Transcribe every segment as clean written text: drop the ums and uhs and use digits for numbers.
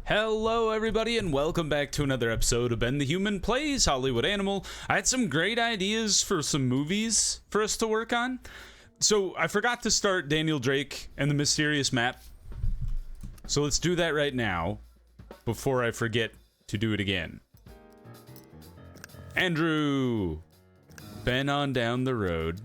Hello everybody and welcome back to another episode of Ben the Human Plays Hollywood Animal. I had some great ideas for some movies for us to work on. So I forgot to start Daniel Drake and the Mysterious Map. So let's do that right now before I forget to do it again. Andrew, Ben on down the road.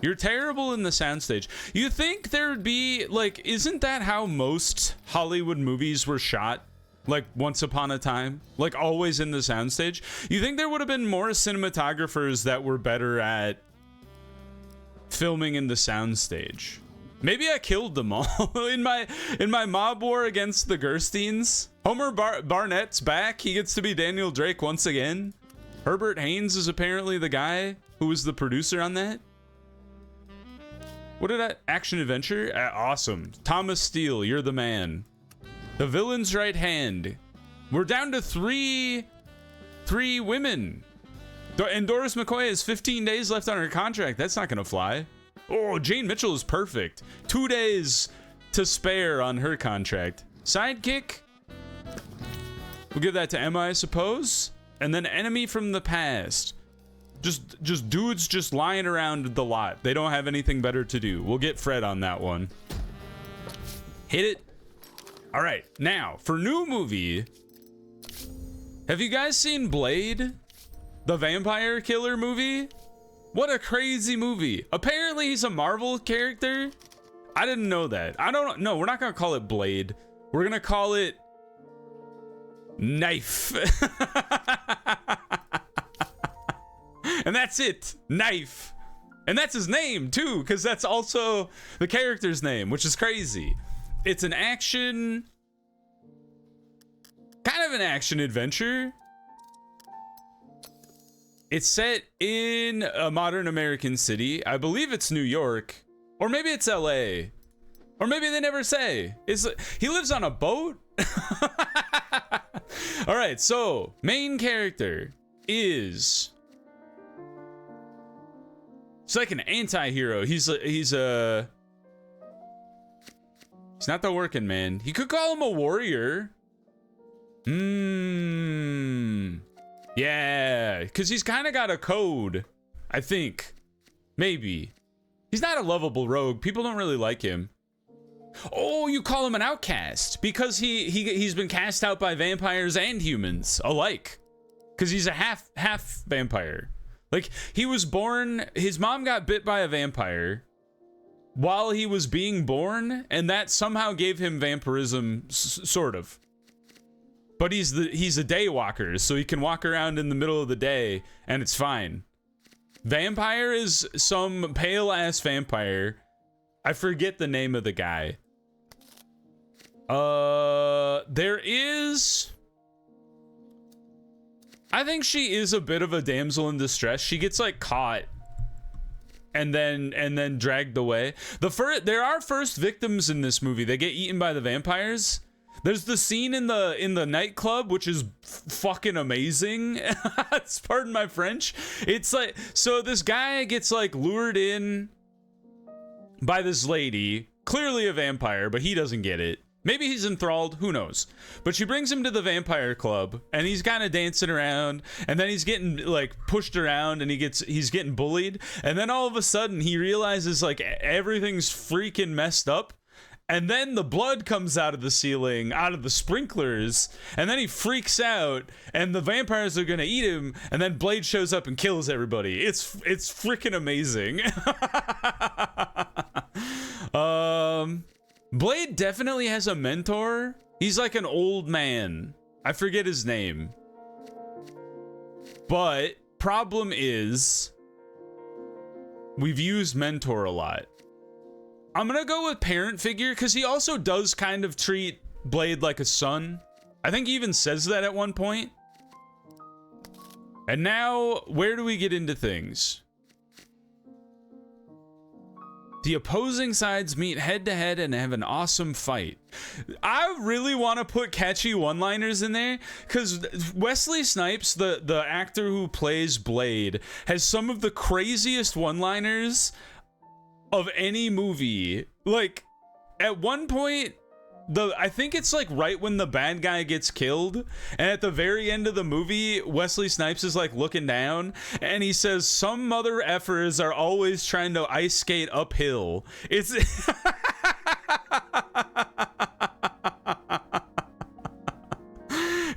You're terrible in the soundstage. You think there'd be, like, isn't that how most Hollywood movies were shot? Like, once upon a time? Like, always in the soundstage? You think there would have been more cinematographers that were better at filming in the soundstage? Maybe I killed them all in my mob war against the Gersteins. Homer Barnett's back. He gets to be Daniel Drake once again. Herbert Haynes is apparently the guy who was the producer on that. What did that action adventure? Awesome. Thomas Steele, you're the man. The villain's right hand. We're down to three women. And Doris McCoy has 15 days left on her contract. That's not gonna fly. Oh, Jane Mitchell is perfect. 2 days to spare on her contract. Sidekick. We'll give that to Emma, I suppose. And then enemy from the past. Just dudes just lying around the lot. They don't have anything better to do. We'll get Fred on that one. Hit it. All right, now for new movie. Have you guys seen Blade? The vampire killer movie? What a crazy movie. Apparently he's a Marvel character. I didn't know that. I don't know. We're not gonna call it Blade. We're gonna call it Knife. And that's it. Knife. And that's his name too, because that's also the character's name, which is crazy. It's an action, kind of an action adventure. It's set in a modern American city. I believe it's New York, or maybe it's LA, or maybe they never say. He lives on a boat? All right, so main character is... He's like an anti-hero. He's not the working man. He could call him a warrior. Yeah, because he's kind of got a code, I think. Maybe. He's not a lovable rogue. People don't really like him. Oh, you call him an outcast because he's been cast out by vampires and humans alike. Because he's a half vampire. Like, he was born, his mom got bit by a vampire while he was being born, and that somehow gave him vampirism, sort of. But he's a day walker, so he can walk around in the middle of the day, and it's fine. Vampire is some pale-ass vampire. I forget the name of the guy. There is... I think she is a bit of a damsel in distress. She gets like caught and then dragged away. There are first victims in this movie. They get eaten by the vampires. There's the scene in the nightclub, which is fucking amazing. Pardon my French. It's like, so this guy gets like lured in by this lady, clearly a vampire, but he doesn't get it. Maybe he's enthralled, who knows? But she brings him to the vampire club, and he's kind of dancing around, and then he's getting like pushed around, and he's getting bullied, and then all of a sudden he realizes like everything's freaking messed up, and then the blood comes out of the ceiling, out of the sprinklers, and then he freaks out, and the vampires are gonna eat him, and then Blade shows up and kills everybody. It's freaking amazing. Blade definitely has a mentor. He's like an old man. I forget his name. But problem is, we've used mentor a lot. I'm gonna go with parent figure because he also does kind of treat Blade like a son. I think he even says that at one point. And now, where do we get into things? The opposing sides meet head to head and have an awesome fight. I really want to put catchy one-liners in there because Wesley Snipes, the actor who plays Blade, has some of the craziest one-liners of any movie. Like, at one point, I think it's like right when the bad guy gets killed, and at the very end of the movie, Wesley Snipes is like looking down, and he says, "Some mother effers are always trying to ice skate uphill." It's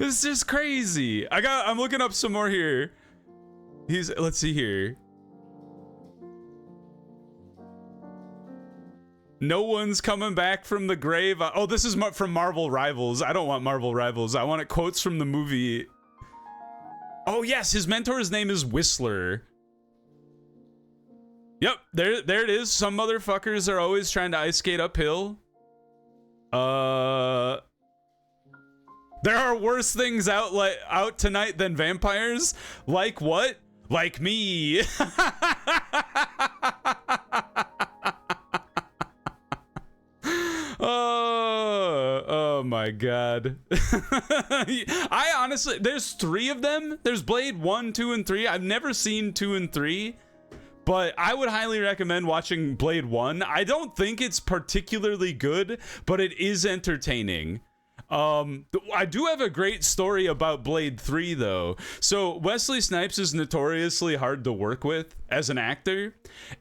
it's just crazy. I'm looking up some more here. Let's see here. No one's coming back from the grave. Oh, this is from Marvel Rivals. I don't want Marvel Rivals. I want quotes from the movie. Oh yes, his mentor's name is Whistler. Yep, there it is. Some motherfuckers are always trying to ice skate uphill. There are worse things out tonight than vampires. Like what? Like me. Oh my god. I honestly, there's 3 of them. There's Blade 1, 2, and 3. I've never seen 2 and 3, but I would highly recommend watching Blade 1. I don't think it's particularly good, but it is entertaining. I do have a great story about Blade 3 though. So Wesley Snipes is notoriously hard to work with as an actor.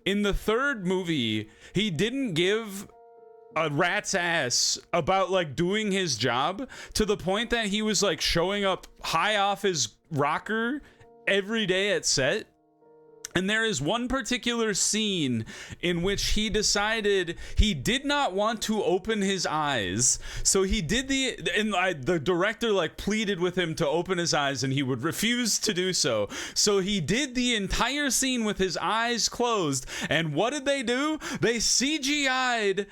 In the 3rd movie, he didn't give a rat's ass about like doing his job, to the point that he was like showing up high off his rocker every day at set. And there is one particular scene in which he decided he did not want to open his eyes. So he did the director like pleaded with him to open his eyes, and he would refuse to do so. So he did the entire scene with his eyes closed. And what did they do? They CGI'd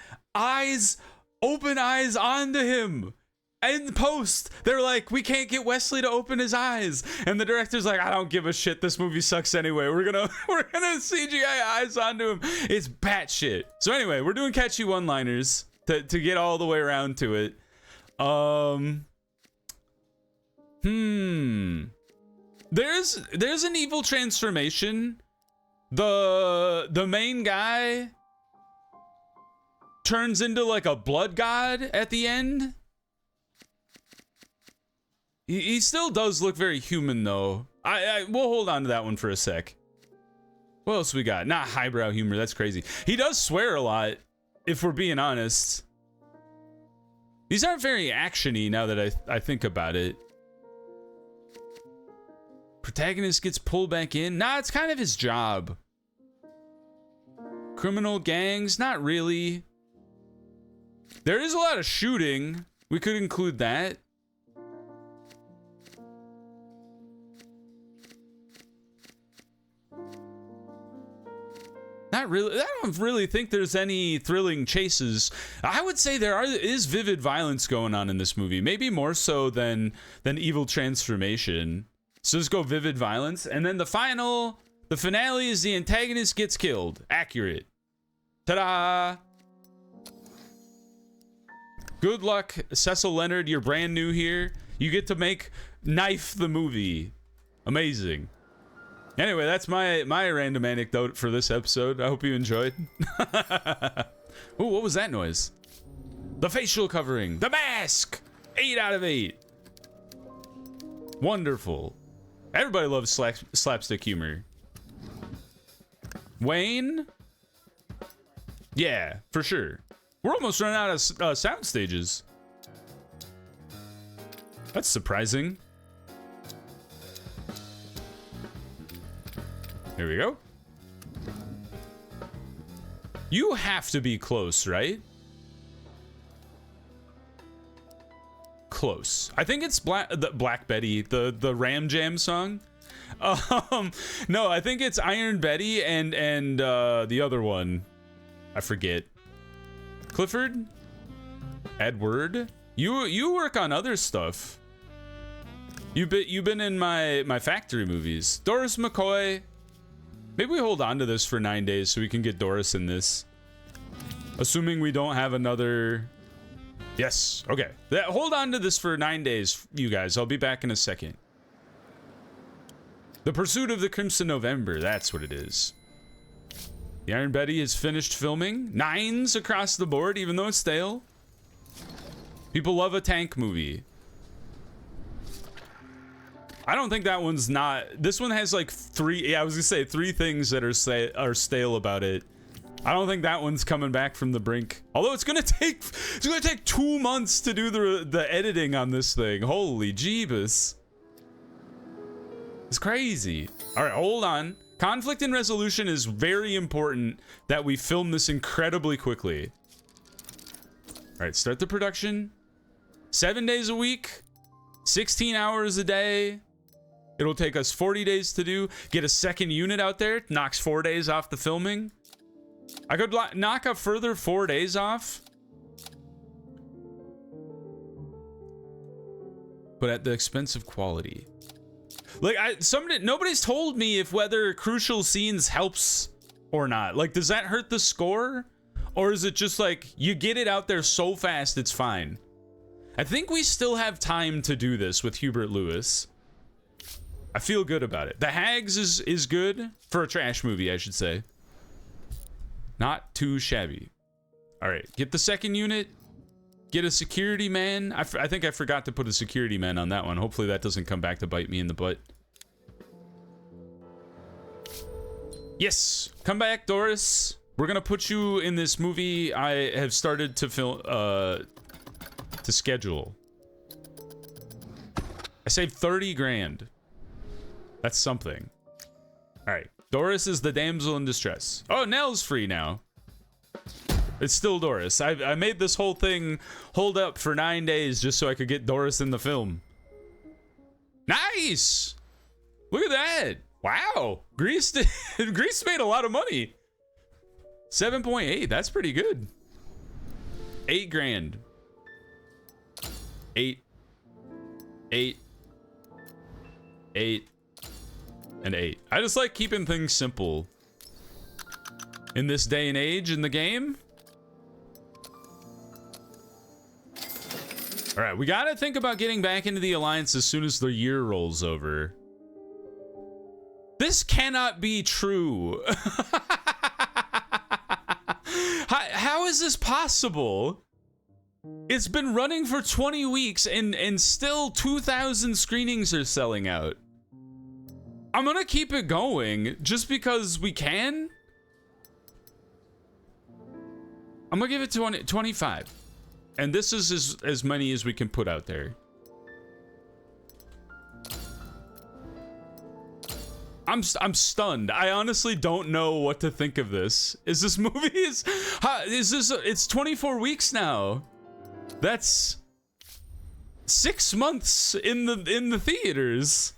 open eyes onto him. In post, they're like, we can't get Wesley to open his eyes, and the director's like, I don't give a shit, this movie sucks anyway, we're gonna CGI eyes onto him. It's batshit. So anyway, we're doing catchy one-liners to get all the way around to it. There's an evil transformation. The main guy turns into like a blood god at the end. He still does look very human though. We'll hold on to that one for a sec. What else we got? Not highbrow humor, that's crazy. He does swear a lot, if we're being honest. These aren't very action-y now that I think about it. Protagonist gets pulled back in. Nah, it's kind of his job. Criminal gangs, not really. There is a lot of shooting. We could include that. Not really. I don't really think there's any thrilling chases. I would say there is vivid violence going on in this movie. Maybe more so than evil transformation. So let's go vivid violence. And then the finale is the antagonist gets killed. Accurate. Ta-da! Good luck, Cecil Leonard. You're brand new here. You get to make Knife the movie. Amazing. Anyway, that's my random anecdote for this episode. I hope you enjoyed. Ooh, what was that noise? The facial covering. The mask! 8 out of 8. Wonderful. Everybody loves slapstick humor. Wayne? Yeah, for sure. We're almost running out of sound stages. That's surprising. Here we go. You have to be close, right? Close. I think it's Black Betty, the Ram Jam song. No, I think it's Iron Betty and the other one. I forget. Clifford? Edward? You work on other stuff. You've been in my factory movies. Doris McCoy. Maybe we hold on to this for 9 days so we can get Doris in this. Assuming we don't have another... Yes, okay. Hold on to this for 9 days, you guys. I'll be back in a second. The Pursuit of the Crimson November, that's what it is. The Iron Betty is finished filming. 9s across the board, even though it's stale. People love a tank movie. I don't think that one's not. This one has like three. Yeah, I was gonna say three things that are stale about it. I don't think that one's coming back from the brink. Although it's gonna take 2 months to do the editing on this thing. Holy jeebus. It's crazy. All right, hold on. Conflict and resolution is very important that we film this incredibly quickly. All right, start the production. 7 days a week, 16 hours a day. It'll take us 40 days to do. Get a second unit out there, knocks 4 days off the filming. I could knock a further 4 days off, but at the expense of quality. Like, nobody's told me if whether crucial scenes helps or not. Like, does that hurt the score? Or is it just like, you get it out there so fast, it's fine? I think we still have time to do this with Hubert Lewis. I feel good about it. The Hags is good for a trash movie, I should say. Not too shabby. All right, get the second unit. Get a security man. I think I forgot to put a security man on that one. Hopefully that doesn't come back to bite me in the butt. Yes, come back, Doris. We're gonna put you in this movie I have started to film, to schedule. I saved 30 grand. That's something. All right, Doris is the damsel in distress. Oh, Nell's free now. It's still Doris. I made this whole thing hold up for 9 days just so I could get Doris in the film. Nice! Look at that. Wow. Greece made a lot of money. 7.8. That's pretty good. 8 grand. 8. 8. 8. And 8. I just like keeping things simple. In this day and age in the game. All right, we gotta think about getting back into the Alliance as soon as the year rolls over. This cannot be true. How is this possible? It's been running for 20 weeks and still 2,000 screenings are selling out. I'm gonna keep it going just because we can. I'm gonna give it 25. And this is as many as we can put out there. I'm stunned. I honestly don't know what to think of this. Is this movie it's 24 weeks now. That's 6 months in the theaters.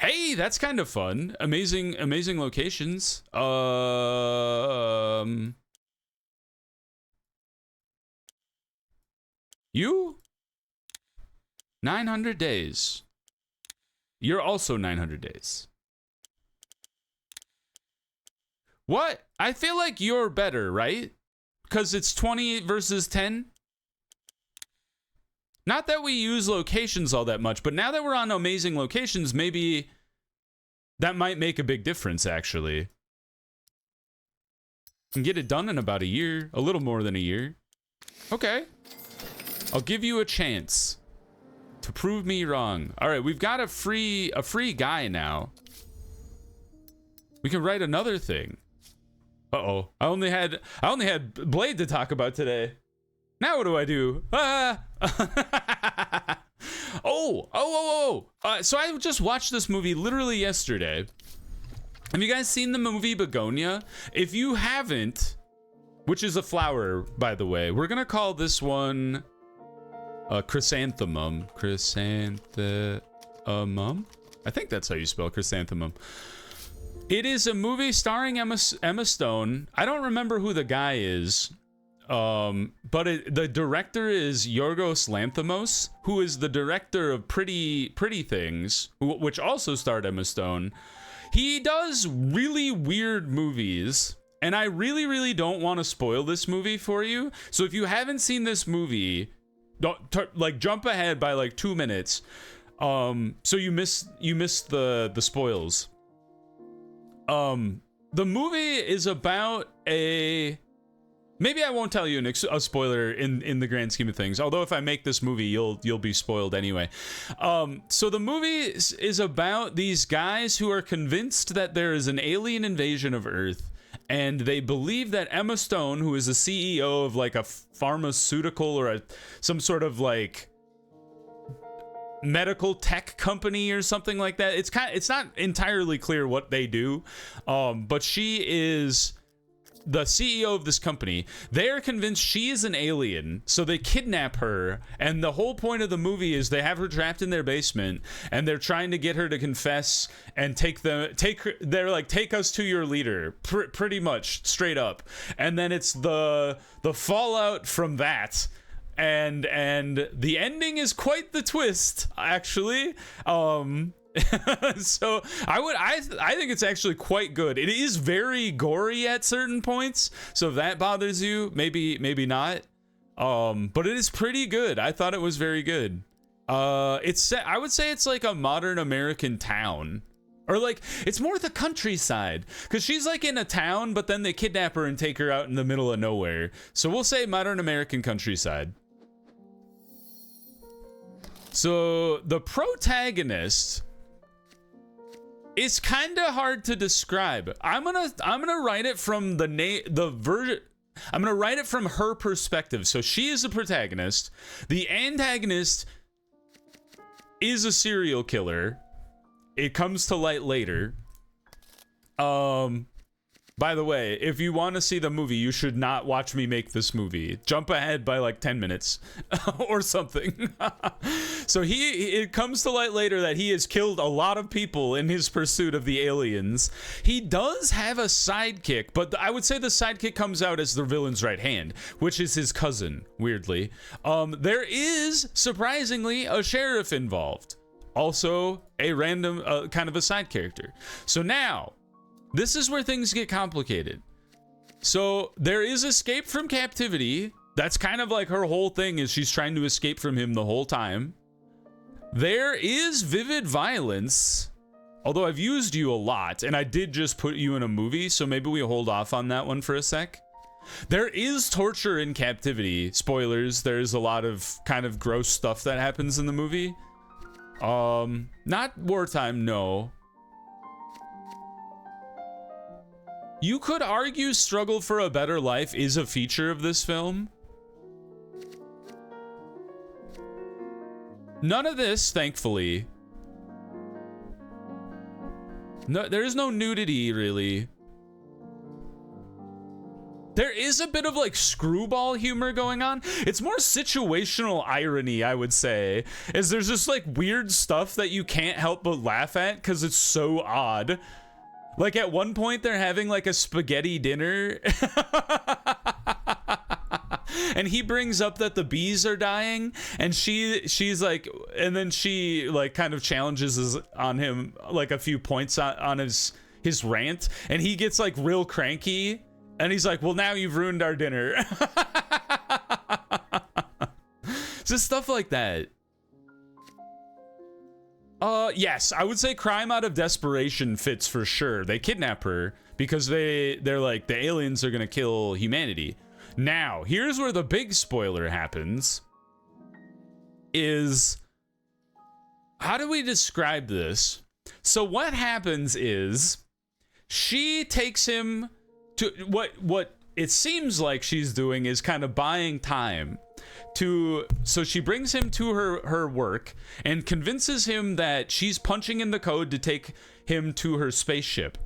Hey, that's kind of fun. Amazing locations. You? 900 days. You're also 900 days. What? I feel like you're better, right? Because it's 20 versus 10? Not that we use locations all that much, but now that we're on amazing locations, maybe that might make a big difference, actually. Can get it done in about a year, a little more than a year. Okay. I'll give you a chance to prove me wrong. All right, we've got a free guy now. We can write another thing. Uh-oh. I only had Blade to talk about today. Now what do I do? Ah! So I just watched this movie literally yesterday. Have you guys seen the movie Begonia? If you haven't, which is a flower, by the way, we're gonna call this one chrysanthemum. Chrysanthemum? I think that's how you spell chrysanthemum. It is a movie starring Emma Stone. I don't remember who the guy is. But the director is Yorgos Lanthimos, who is the director of Pretty Things, which also starred Emma Stone. He does really weird movies, and I really don't want to spoil this movie for you. So if you haven't seen this movie, don't jump ahead by like 2 minutes. So you miss the spoils. The movie is about a Maybe I won't tell you a spoiler in the grand scheme of things. Although if I make this movie, you'll be spoiled anyway. So the movie is about these guys who are convinced that there is an alien invasion of Earth, and they believe that Emma Stone, who is the CEO of like a pharmaceutical or some sort of like medical tech company or something like that. It's not entirely clear what they do, but she is the CEO of this company. They're convinced she is an alien, so they kidnap her, and the whole point of the movie is they have her trapped in their basement, and they're trying to get her to confess and take us to your leader, pretty much straight up. And then it's the fallout from that. And the ending is quite the twist, actually. So I think it's actually quite good. It is very gory at certain points, so if that bothers you, maybe not. But it is pretty good. I thought it was very good. I would say it's like a modern American town. Or like, it's more the countryside, because she's like in a town, but then they kidnap her and take her out in the middle of nowhere. So we'll say modern American countryside. So the protagonist is kind of hard to describe. I'm gonna write it from I'm gonna write it from her perspective. So she is the protagonist. The antagonist is a serial killer. It comes to light later. By the way, if you want to see the movie, you should not watch me make this movie. Jump ahead by like 10 minutes or something. So it comes to light later that he has killed a lot of people in his pursuit of the aliens. He does have a sidekick, but I would say the sidekick comes out as the villain's right hand, which is his cousin, weirdly. There is, surprisingly, a sheriff involved. Also, a random kind of a side character. So now, this is where things get complicated. So there is escape from captivity. That's kind of like her whole thing, is she's trying to escape from him the whole time. There is vivid violence, although I've used you a lot, and I did just put you in a movie, so maybe we hold off on that one for a sec. There is torture in captivity. Spoilers, there's a lot of kind of gross stuff that happens in the movie. Not wartime, no. You could argue struggle for a better life is a feature of this film. None of this, thankfully. No, there is no nudity, really. There is a bit of like screwball humor going on. It's more situational irony, I would say, as there's just like weird stuff that you can't help but laugh at because it's so odd. Like at one point they're having like a spaghetti dinner and he brings up that the bees are dying, and she's like, and then she like kind of challenges on him like a few points on his rant, and he gets like real cranky, and he's like, well, now you've ruined our dinner. Just stuff like that. Yes, I would say crime out of desperation fits for sure. They kidnap her because they're like, the aliens are gonna kill humanity. Now, here's where the big spoiler happens. Is, how do we describe this? So what happens is she takes him to what it seems like she's doing is kind of buying time. So she brings him to her work and convinces him that she's punching in the code to take him to her spaceship.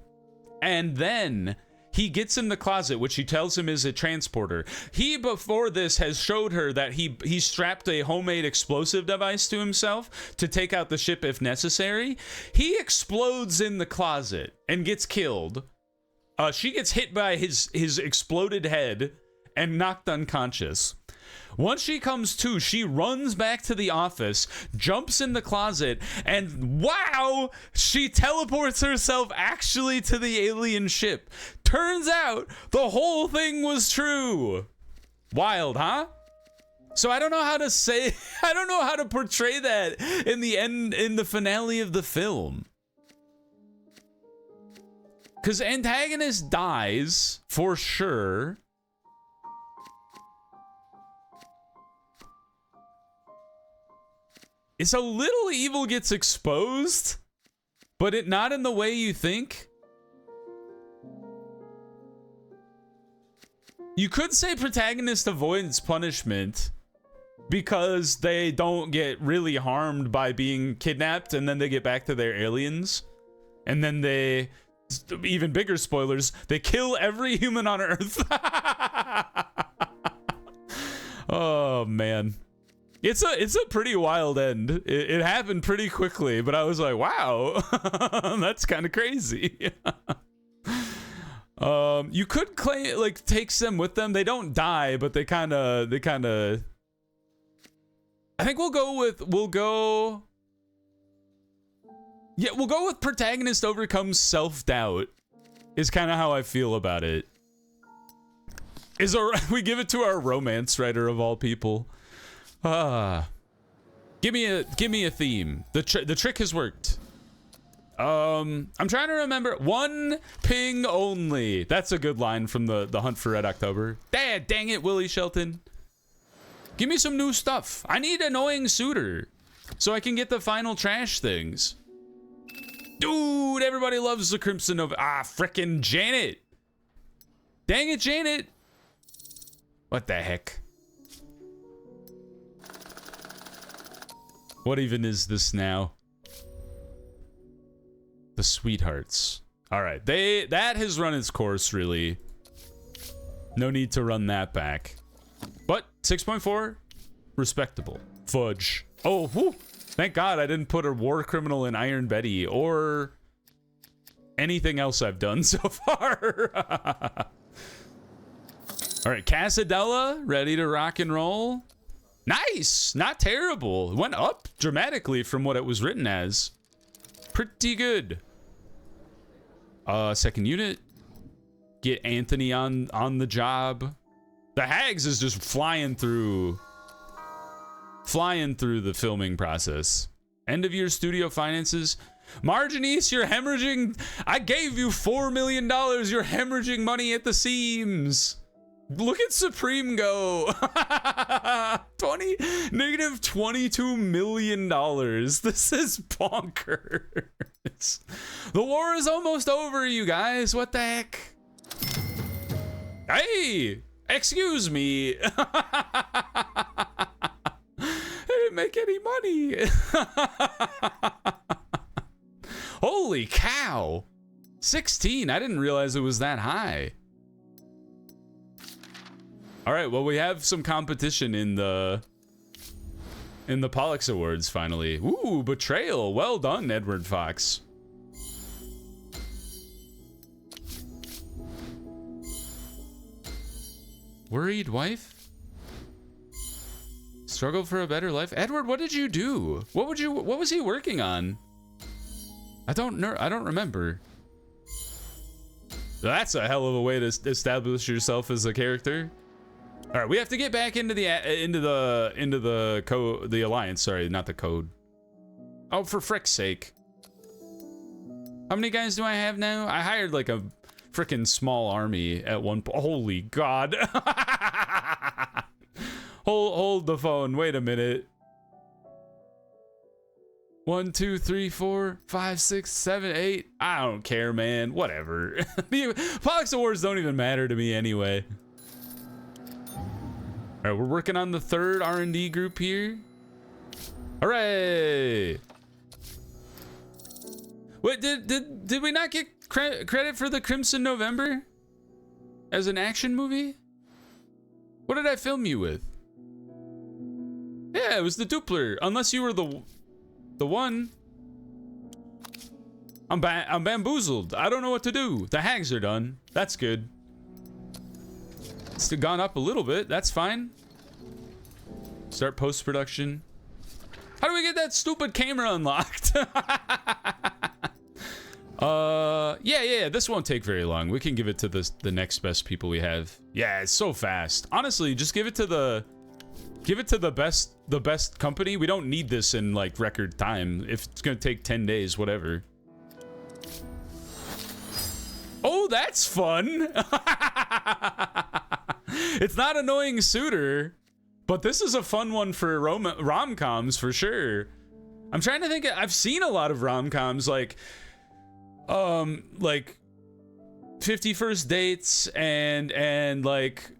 And then he gets in the closet, which he tells him is a transporter. He, before this, has showed her that he strapped a homemade explosive device to himself to take out the ship if necessary. He explodes in the closet and gets killed. She gets hit by his exploded head and knocked unconscious. Once she comes to, she runs back to the office, jumps in the closet, and wow, she teleports herself actually to the alien ship. Turns out the whole thing was true. Wild, huh? So I don't know how to portray that in the finale of the film. Because antagonist dies, for sure. it's a little evil gets exposed, but it not in the way you think. You could say protagonist avoids punishment because they don't get really harmed by being kidnapped, and then they get back to their aliens, and then they, even bigger spoilers, they kill every human on Earth. Oh man, it's a pretty wild end. It happened pretty quickly, but I was like, wow, that's kind of crazy. You could claim like takes them with them. They don't die, but they kind of. I think we'll go with protagonist overcomes self-doubt. Is kind of how I feel about it. We give it to our romance writer of all people. Give me a theme. The trick has worked. I'm trying to remember. One ping only. That's a good line from the Hunt for Red October. Dang it, Willie Shelton. Give me some new stuff. I need annoying suitor so I can get the final trash things. Dude, everybody loves the Crimson Nova. Frickin' Janet. Dang it, Janet. What the heck? What even is this now? The Sweethearts. All right, that has run its course, really. No need to run that back. But 6.4, respectable. Fudge. Oh, whew. Thank God I didn't put a war criminal in Iron Betty or anything else I've done so far. All right, Casadella, ready to rock and roll. Nice, not terrible. It went up dramatically from what it was written as. Pretty good. Second unit. Get Anthony on the job. The Hags is just flying through the filming process. End of year studio finances. Marjanice, you're hemorrhaging. I gave you $4 million. You're hemorrhaging money at the seams. Look at Supreme go. Negative $22 million. This is bonkers. The war is almost over, you guys. What the heck? Hey, excuse me. I didn't make any money. Holy cow. 16. I didn't realize it was that high. All right, well, we have some competition in the Pollux Awards finally. Ooh, Betrayal. Well done, Edward Fox. Worried wife? Struggle for a better life? Edward, what did you do? What was he working on? I don't know. I don't remember. That's a hell of a way to establish yourself as a character. All right, we have to get back into the alliance. Sorry, not the code. Oh, for frick's sake! How many guys do I have now? I hired like a frickin' small army at one point. Holy God! hold the phone. Wait a minute. 1, 2, 3, 4, 5, 6, 7, 8. I don't care, man. Whatever. The Pollux Awards don't even matter to me anyway. All right, we're working on the third R&D group here. Hooray! Wait, did we not get credit for the Crimson November as an action movie? What did I film you with? Yeah, it was the Dupler. Unless you were the one. I'm bamboozled. I don't know what to do. The Hags are done. That's good. It's gone up a little bit. That's fine. Start post-production. How do we get that stupid camera unlocked? Yeah. This won't take very long. We can give it to the next best people we have. Yeah, it's so fast. Honestly, just give it to the best company. We don't need this in like record time. If it's gonna take 10 days, whatever. Oh, that's fun. It's not annoying suitor, but this is a fun one for rom-coms for sure. I'm trying to think. I've seen a lot of rom-coms like 50 First Dates and like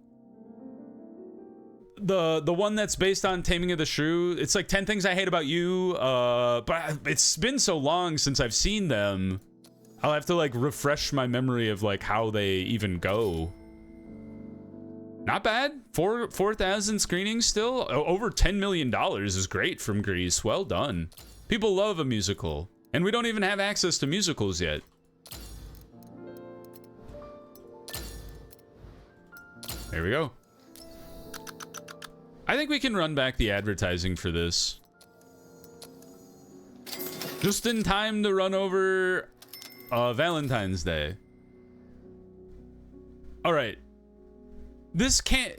the one that's based on Taming of the Shrew. It's like 10 Things I Hate About You. But it's been so long since I've seen them. I'll have to like refresh my memory of like how they even go. Not bad. 4,000 screenings still. Over $10 million is great from Greece. Well done. People love a musical. And we don't even have access to musicals yet. There we go. I think we can run back the advertising for this. Just in time to run over Valentine's Day. All right. This can't.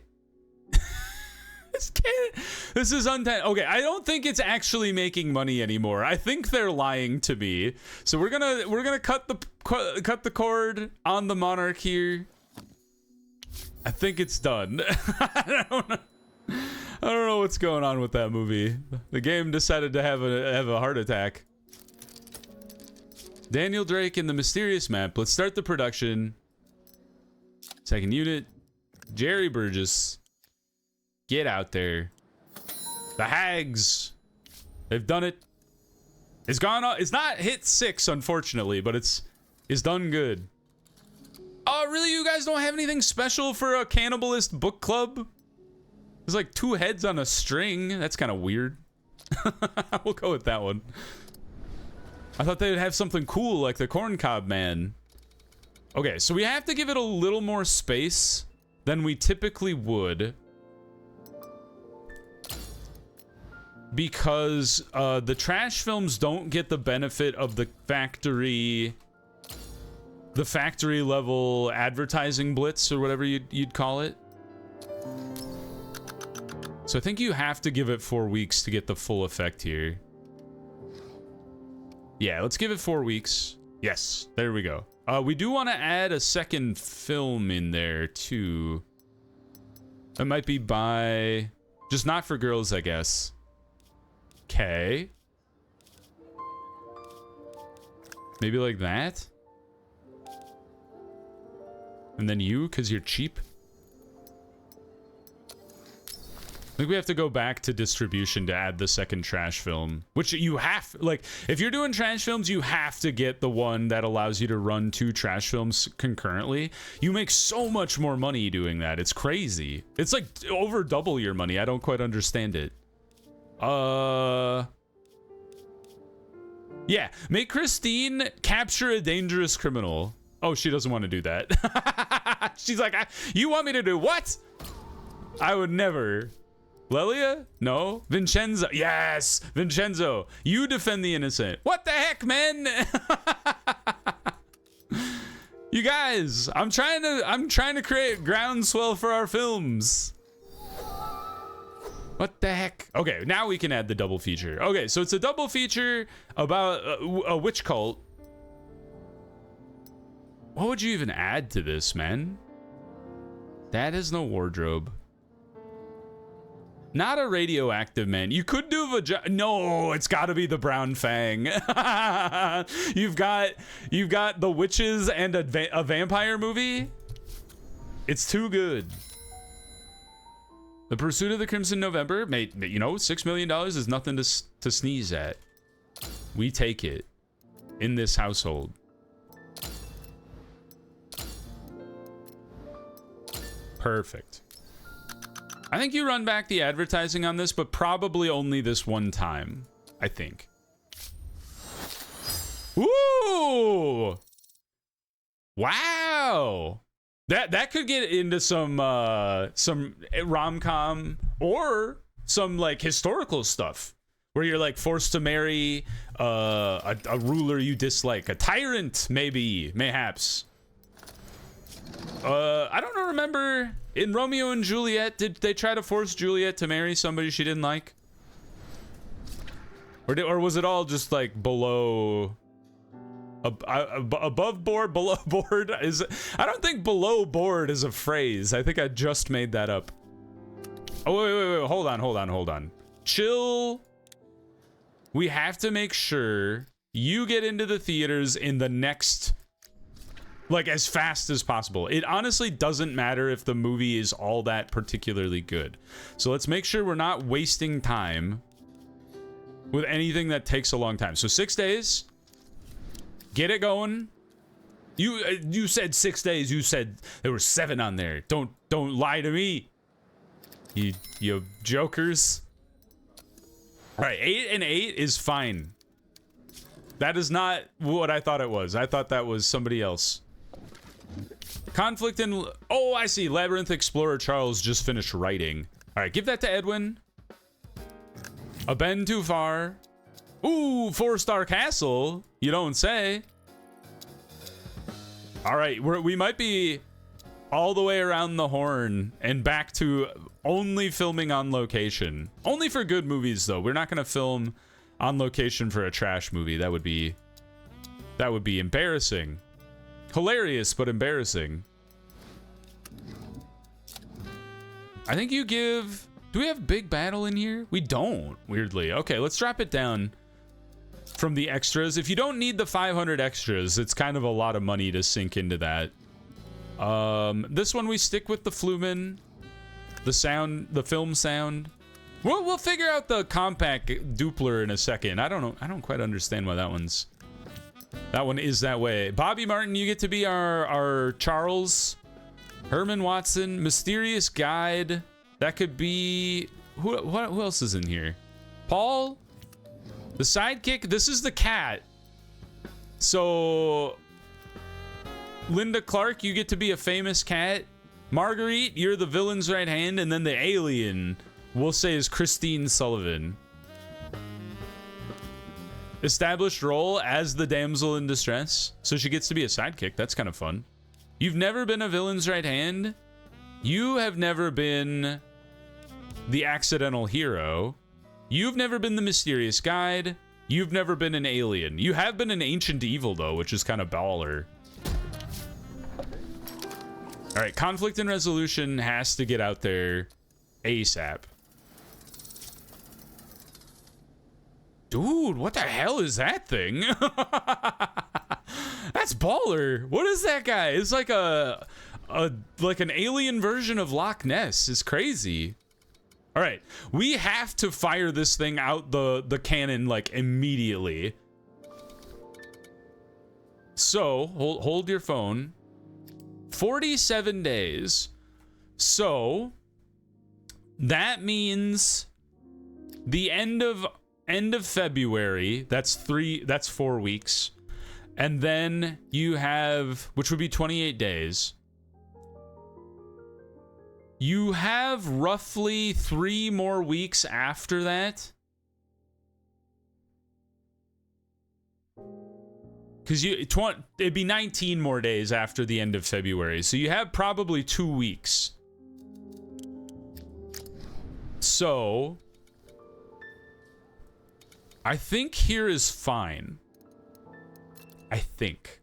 This is okay, I don't think it's actually making money anymore. I think they're lying to me. So we're gonna cut the cord on the Monarch here. I think it's done. I don't know what's going on with that movie. The game decided to have a heart attack. Daniel Drake and the Mysterious Map. Let's start the production. Second unit. Jerry Burgess. Get out there. The Hags. They've done it. It's gone on. It's not hit 6, unfortunately, but it's done good. Oh, really? You guys don't have anything special for a cannibalist book club? There's like 2 heads on a string. That's kind of weird. We'll go with that one. I thought they'd have something cool like the Corncob Man. Okay, so we have to give it a little more space than we typically would. Because the trash films don't get the benefit of the factory level advertising blitz or whatever you'd call it. So I think you have to give it 4 weeks to get the full effect here. Yeah, let's give it 4 weeks. Yes, there we go. We do want to add a second film in there too. It might be by, just not for girls, I guess. Okay. Maybe like that. And then you, because you're cheap. I think we have to go back to distribution to add the second trash film, which you have, like, if you're doing trash films, you have to get the one that allows you to run 2 trash films concurrently. You make so much more money doing that. It's crazy. It's like over double your money. I don't quite understand it. Yeah, make Christine capture a dangerous criminal. Oh, she doesn't want to do that. She's like, you want me to do what? I would never. Lelia? No. Vincenzo. Yes, Vincenzo. You defend the innocent. What the heck, man? You guys, I'm trying to create groundswell for our films. What the heck? Okay, now we can add the double feature. Okay, so it's a double feature about a witch cult. What would you even add to this, man? That is no wardrobe. Not a radioactive man. You could do vagina. No, it's got to be the brown fang. You've got the witches and a vampire movie. It's too good. The Pursuit of the Crimson November, mate. You know, $6 million is nothing to sneeze at. We take it in this household. Perfect. I think you run back the advertising on this, but probably only this one time, I think. Ooh! Wow! That could get into some rom-com or some like historical stuff where you're like forced to marry a ruler you dislike, a tyrant, mayhaps. I don't remember. In Romeo and Juliet, did they try to force Juliet to marry somebody she didn't like? Or was it all just like below, above board, below board? I don't think below board is a phrase. I think I just made that up. Oh, wait. Hold on. Chill. We have to make sure you get into the theaters in the next, like, as fast as possible. It honestly doesn't matter if the movie is all that particularly good. So let's make sure we're not wasting time with anything that takes a long time. So 6 days. Get it going. You said 6 days. You said there were 7 on there. Don't lie to me. You jokers. All right, 8 and 8 is fine. That is not what I thought it was. I thought that was somebody else. Conflict in... Oh, I see. Labyrinth Explorer Charles just finished writing. All right, give that to Edwin. A bend too far. Ooh, 4-star castle. You don't say. All right, we might be all the way around the horn and back to only filming on location. Only for good movies, though. We're not going to film on location for a trash movie. That would be embarrassing. Hilarious, but embarrassing. I think you give... Do we have big battle in here? We don't, weirdly. Okay, let's drop it down from the extras. If you don't need the 500 extras, it's kind of a lot of money to sink into that. This one we stick with the Flumen, the sound, the film sound. We'll figure out the compact Doppler in a second. I don't know. I don't quite understand why that one is that way. Bobby Martin, you get to be our Charles. Herman Watson, Mysterious Guide. That could be... Who else is in here? Paul? The sidekick? This is the cat. So... Linda Clark, you get to be a famous cat. Marguerite, you're the villain's right hand. And then the alien, we'll say, is Christine Sullivan. Established role as the damsel in distress. So she gets to be a sidekick. That's kind of fun. You've never been a villain's right hand. You have never been the accidental hero. You've never been the mysterious guide. You've never been an alien. You have been an ancient evil, though, which is kind of baller. All right, conflict and resolution has to get out there ASAP. Dude, what the hell is that thing? That's baller. What is that guy? It's like like an alien version of Loch Ness. It's crazy. All right, we have to fire this thing out the cannon like immediately. So hold your phone. 47 days. So that means the end of February. That's 4 weeks. And then you have, which would be 28 days. You have roughly 3 more weeks after that. Because it'd be 19 more days after the end of February. So you have probably 2 weeks. So I think here is fine. I think.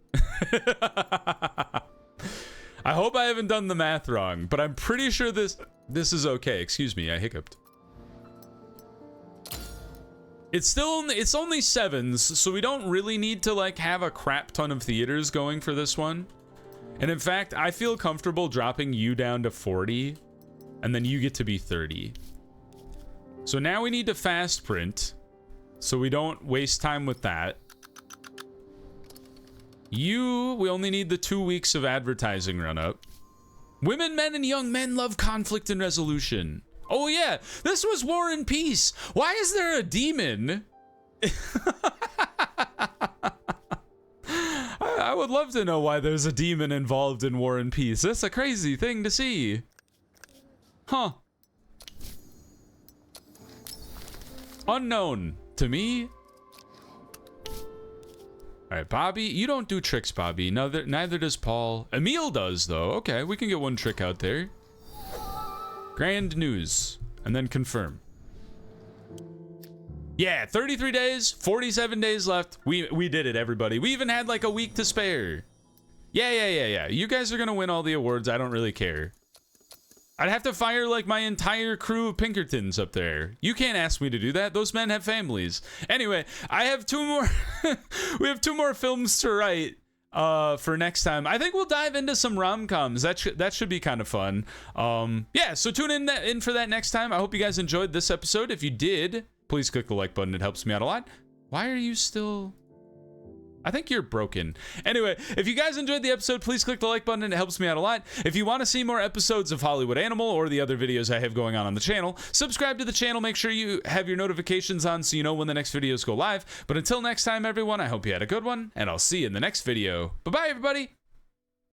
I hope I haven't done the math wrong, but I'm pretty sure this is okay. Excuse me, I hiccuped. It's only 7s, so we don't really need to like have a crap ton of theaters going for this one. And in fact, I feel comfortable dropping you down to 40, and then you get to be 30. So now we need to fast print, so we don't waste time with that. We only need the 2 weeks of advertising run up. Women, men, and young men love conflict and resolution. Oh yeah, this was War and Peace. Why is there a demon? I would love to know why there's a demon involved in War and Peace. That's a crazy thing to see. Huh. Unknown to me. All right, Bobby, you don't do tricks, Bobby. Neither does Paul. Emil does, though. Okay, we can get one trick out there. Grand news. And then confirm. Yeah, 33 days, 47 days left. We did it, everybody. We even had like a week to spare. Yeah. You guys are going to win all the awards. I don't really care. I'd have to fire like my entire crew of Pinkertons up there. You can't ask me to do that. Those men have families. Anyway, I have 2 more. We have 2 more films to write for next time. I think we'll dive into some rom-coms. That should be kind of fun. Yeah, so tune in for that next time. I hope you guys enjoyed this episode. If you did, please click the like button. It helps me out a lot. Why are you still... I think you're broken. Anyway, if you guys enjoyed the episode, please click the like button. It helps me out a lot. If you want to see more episodes of Hollywood Animal or the other videos I have going on the channel, subscribe to the channel. Make sure you have your notifications on so you know when the next videos go live. But until next time, everyone, I hope you had a good one, and I'll see you in the next video. Bye-bye, everybody.